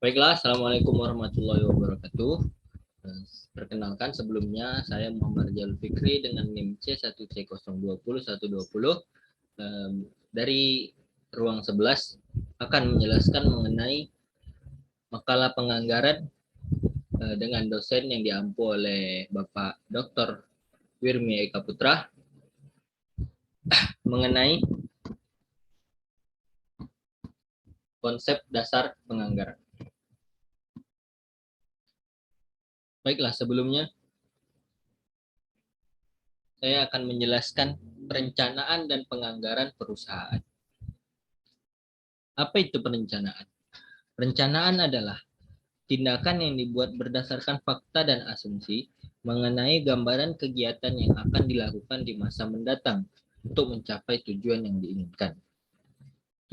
Baiklah, Assalamualaikum warahmatullahi wabarakatuh. Perkenalkan sebelumnya saya Muhammad Jalul Fikri dengan NIM C1C020 dari ruang 11 akan menjelaskan mengenai makalah penganggaran dengan dosen yang diampu oleh Bapak Dr. Wirmi Eka Putra mengenai konsep dasar penganggaran. Baiklah, sebelumnya saya akan menjelaskan perencanaan dan penganggaran perusahaan. Apa itu perencanaan? Perencanaan adalah tindakan yang dibuat berdasarkan fakta dan asumsi mengenai gambaran kegiatan yang akan dilakukan di masa mendatang untuk mencapai tujuan yang diinginkan.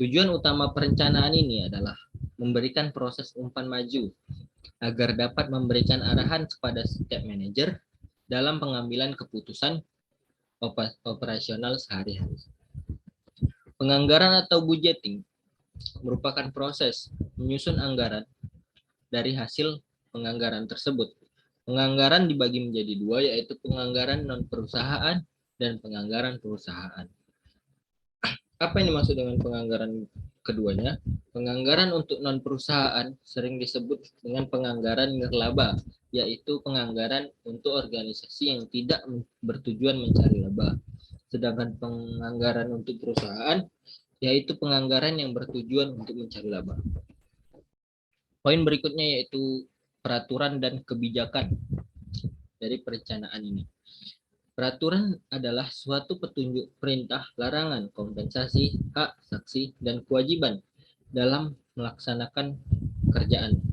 Tujuan utama perencanaan ini adalah memberikan proses umpan maju agar dapat memberikan arahan kepada setiap manajer dalam pengambilan keputusan operasional sehari-hari. Penganggaran atau budgeting merupakan proses menyusun anggaran dari hasil penganggaran tersebut. Penganggaran dibagi menjadi dua, yaitu penganggaran non-perusahaan dan penganggaran perusahaan. Apa yang dimaksud dengan penganggaran keduanya? Penganggaran untuk non-perusahaan sering disebut dengan penganggaran nirlaba, yaitu penganggaran untuk organisasi yang tidak bertujuan mencari laba. Sedangkan penganggaran untuk perusahaan, yaitu penganggaran yang bertujuan untuk mencari laba. Poin berikutnya yaitu peraturan dan kebijakan dari perencanaan ini. Peraturan adalah suatu petunjuk perintah, larangan, kompensasi, hak, saksi, dan kewajiban dalam melaksanakan pekerjaan.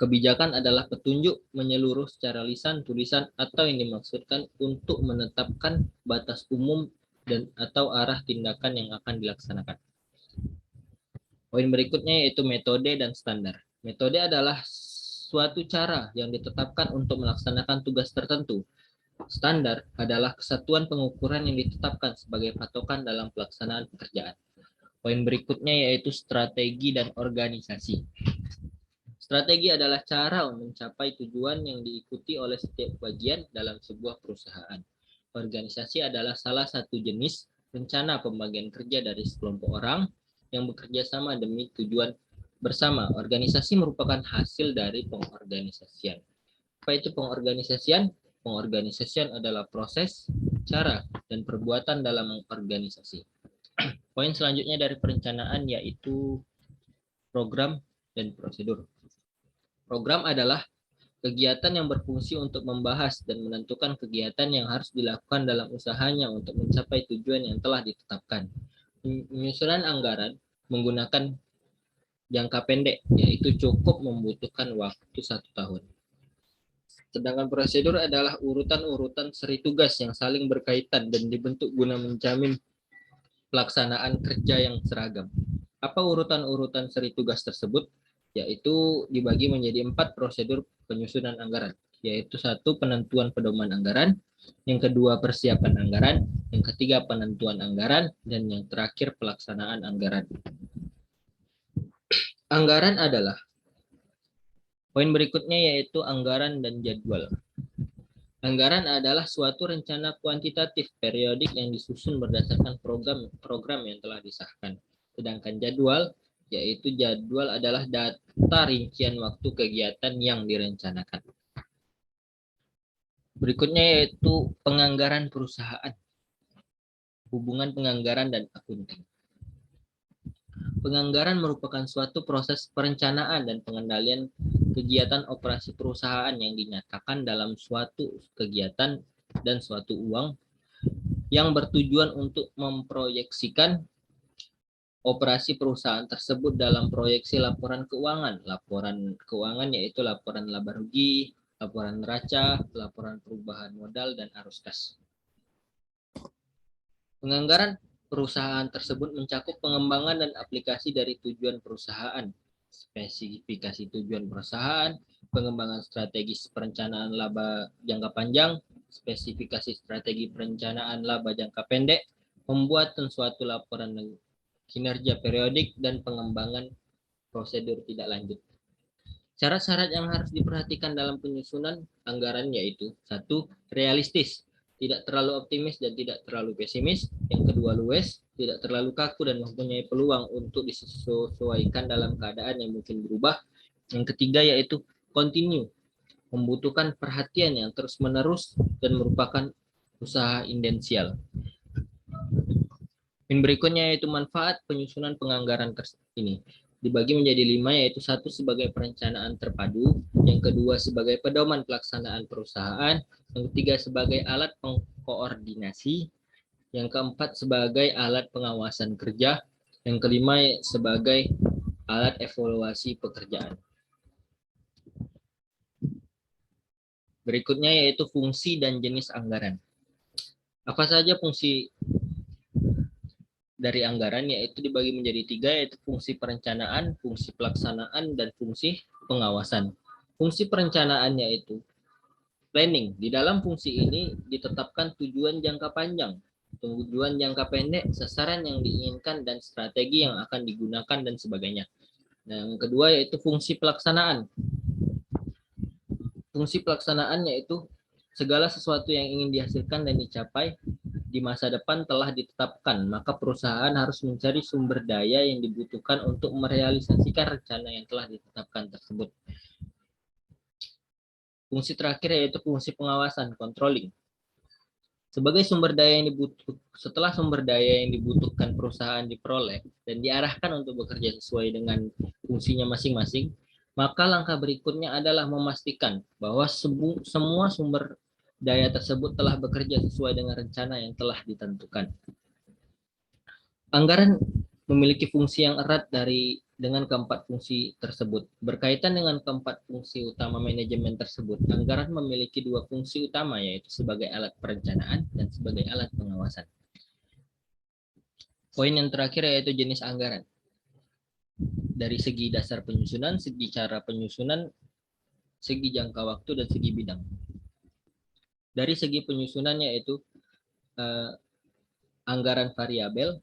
Kebijakan adalah petunjuk menyeluruh secara lisan, tulisan, atau yang dimaksudkan untuk menetapkan batas umum dan atau arah tindakan yang akan dilaksanakan. Poin berikutnya yaitu metode dan standar. Metode adalah suatu cara yang ditetapkan untuk melaksanakan tugas tertentu. Standar adalah kesatuan pengukuran yang ditetapkan sebagai patokan dalam pelaksanaan pekerjaan. Poin berikutnya yaitu strategi dan organisasi. Strategi adalah cara mencapai tujuan yang diikuti oleh setiap bagian dalam sebuah perusahaan. Organisasi adalah salah satu jenis rencana pembagian kerja dari sekelompok orang yang bekerja sama demi tujuan bersama. Organisasi merupakan hasil dari pengorganisasian. Apa itu pengorganisasian? Pengorganisasian adalah proses, cara, dan perbuatan dalam mengorganisasi. Poin selanjutnya dari perencanaan yaitu program dan prosedur. Program adalah kegiatan yang berfungsi untuk membahas dan menentukan kegiatan yang harus dilakukan dalam usahanya untuk mencapai tujuan yang telah ditetapkan. Penyusunan anggaran menggunakan jangka pendek, yaitu cukup membutuhkan waktu 1 tahun. Sedangkan prosedur adalah urutan-urutan seri tugas yang saling berkaitan dan dibentuk guna menjamin pelaksanaan kerja yang seragam. Apa urutan-urutan seri tugas tersebut? Yaitu dibagi menjadi 4 prosedur penyusunan anggaran, yaitu 1 penentuan pedoman anggaran, yang kedua persiapan anggaran, yang ketiga penentuan anggaran, dan yang terakhir pelaksanaan anggaran. Anggaran adalah poin berikutnya yaitu anggaran dan jadwal. Anggaran adalah suatu rencana kuantitatif periodik yang disusun berdasarkan program yang telah disahkan. Sedangkan jadwal, yaitu jadwal adalah data rincian waktu kegiatan yang direncanakan. Berikutnya yaitu penganggaran perusahaan. Hubungan penganggaran dan akunting. Penganggaran merupakan suatu proses perencanaan dan pengendalian kegiatan operasi perusahaan yang dinyatakan dalam suatu kegiatan dan suatu uang yang bertujuan untuk memproyeksikan operasi perusahaan tersebut dalam proyeksi laporan keuangan. Laporan keuangan yaitu laporan laba rugi, laporan neraca, laporan perubahan modal, dan arus kas. Penganggaran perusahaan tersebut mencakup pengembangan dan aplikasi dari tujuan perusahaan, spesifikasi tujuan perusahaan, pengembangan strategis perencanaan laba jangka panjang, spesifikasi strategi perencanaan laba jangka pendek, pembuatan suatu laporan kinerja periodik, dan pengembangan prosedur tidak lanjut. Syarat-syarat yang harus diperhatikan dalam penyusunan anggaran yaitu: satu, realistis, tidak terlalu optimis dan tidak terlalu pesimis. Yang kedua, luwes, tidak terlalu kaku dan mempunyai peluang untuk disesuaikan dalam keadaan yang mungkin berubah. Yang ketiga yaitu continue, membutuhkan perhatian yang terus-menerus dan merupakan usaha intensial. Yang berikutnya yaitu manfaat penyusunan penganggaran ini dibagi menjadi 5, yaitu satu, sebagai perencanaan terpadu, yang kedua sebagai pedoman pelaksanaan perusahaan, yang ketiga sebagai alat pengkoordinasi, yang keempat sebagai alat pengawasan kerja, yang kelima sebagai alat evaluasi pekerjaan. Berikutnya yaitu fungsi dan jenis anggaran. Apa saja fungsi dari anggaran? Yaitu dibagi menjadi 3, yaitu fungsi perencanaan, fungsi pelaksanaan, dan fungsi pengawasan. Fungsi perencanaan yaitu planning. Di dalam fungsi ini ditetapkan tujuan jangka panjang, tujuan jangka pendek, sasaran yang diinginkan, dan strategi yang akan digunakan, dan sebagainya. Dan yang kedua yaitu fungsi pelaksanaan. Fungsi pelaksanaan yaitu segala sesuatu yang ingin dihasilkan dan dicapai di masa depan telah ditetapkan, maka perusahaan harus mencari sumber daya yang dibutuhkan untuk merealisasikan rencana yang telah ditetapkan tersebut. Fungsi terakhir yaitu fungsi pengawasan, controlling. Setelah sumber daya yang dibutuhkan perusahaan diperoleh dan diarahkan untuk bekerja sesuai dengan fungsinya masing-masing, maka langkah berikutnya adalah memastikan bahwa semua sumber daya tersebut telah bekerja sesuai dengan rencana yang telah ditentukan. Anggaran memiliki fungsi yang erat dengan keempat fungsi tersebut. Berkaitan dengan keempat fungsi utama manajemen tersebut, anggaran memiliki 2 fungsi utama, yaitu sebagai alat perencanaan dan sebagai alat pengawasan. Poin yang terakhir yaitu jenis anggaran. Dari segi dasar penyusunan, segi cara penyusunan, segi jangka waktu, dan segi bidang. Dari segi penyusunan yaitu anggaran variabel,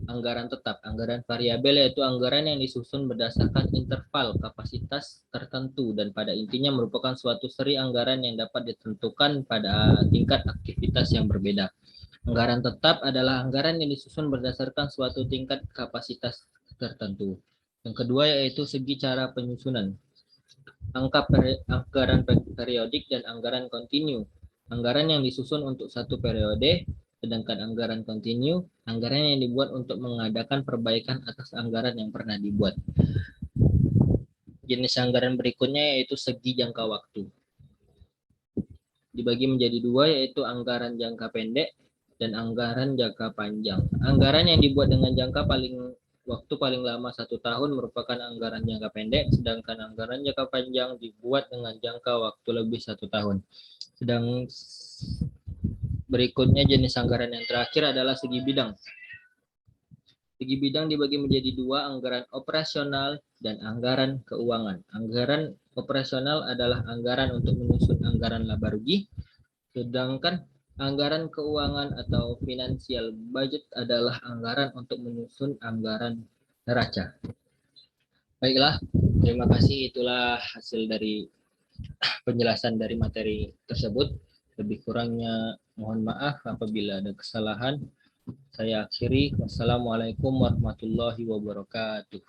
anggaran tetap. Anggaran variabel yaitu anggaran yang disusun berdasarkan interval kapasitas tertentu dan pada intinya merupakan suatu seri anggaran yang dapat ditentukan pada tingkat aktivitas yang berbeda. Anggaran tetap adalah anggaran yang disusun berdasarkan suatu tingkat kapasitas tertentu. Yang kedua yaitu segi cara penyusunan. Anggaran periodik dan anggaran kontinu. Anggaran yang disusun untuk satu periode, sedangkan anggaran kontinu, anggaran yang dibuat untuk mengadakan perbaikan atas anggaran yang pernah dibuat. Jenis anggaran berikutnya yaitu segi jangka waktu. Dibagi menjadi 2, yaitu anggaran jangka pendek dan anggaran jangka panjang. Anggaran yang dibuat dengan waktu paling lama 1 tahun merupakan anggaran jangka pendek, sedangkan anggaran jangka panjang dibuat dengan jangka waktu lebih 1 tahun. Sedang berikutnya jenis anggaran yang terakhir adalah segi bidang. Segi bidang dibagi menjadi 2, anggaran operasional dan anggaran keuangan. Anggaran operasional adalah anggaran untuk menyusun anggaran laba rugi, sedangkan anggaran keuangan atau financial budget adalah anggaran untuk menyusun anggaran neraca. Baiklah, terima kasih. Itulah hasil dari penjelasan dari materi tersebut. Lebih kurangnya mohon maaf apabila ada kesalahan. Saya akhiri. Wassalamualaikum warahmatullahi wabarakatuh.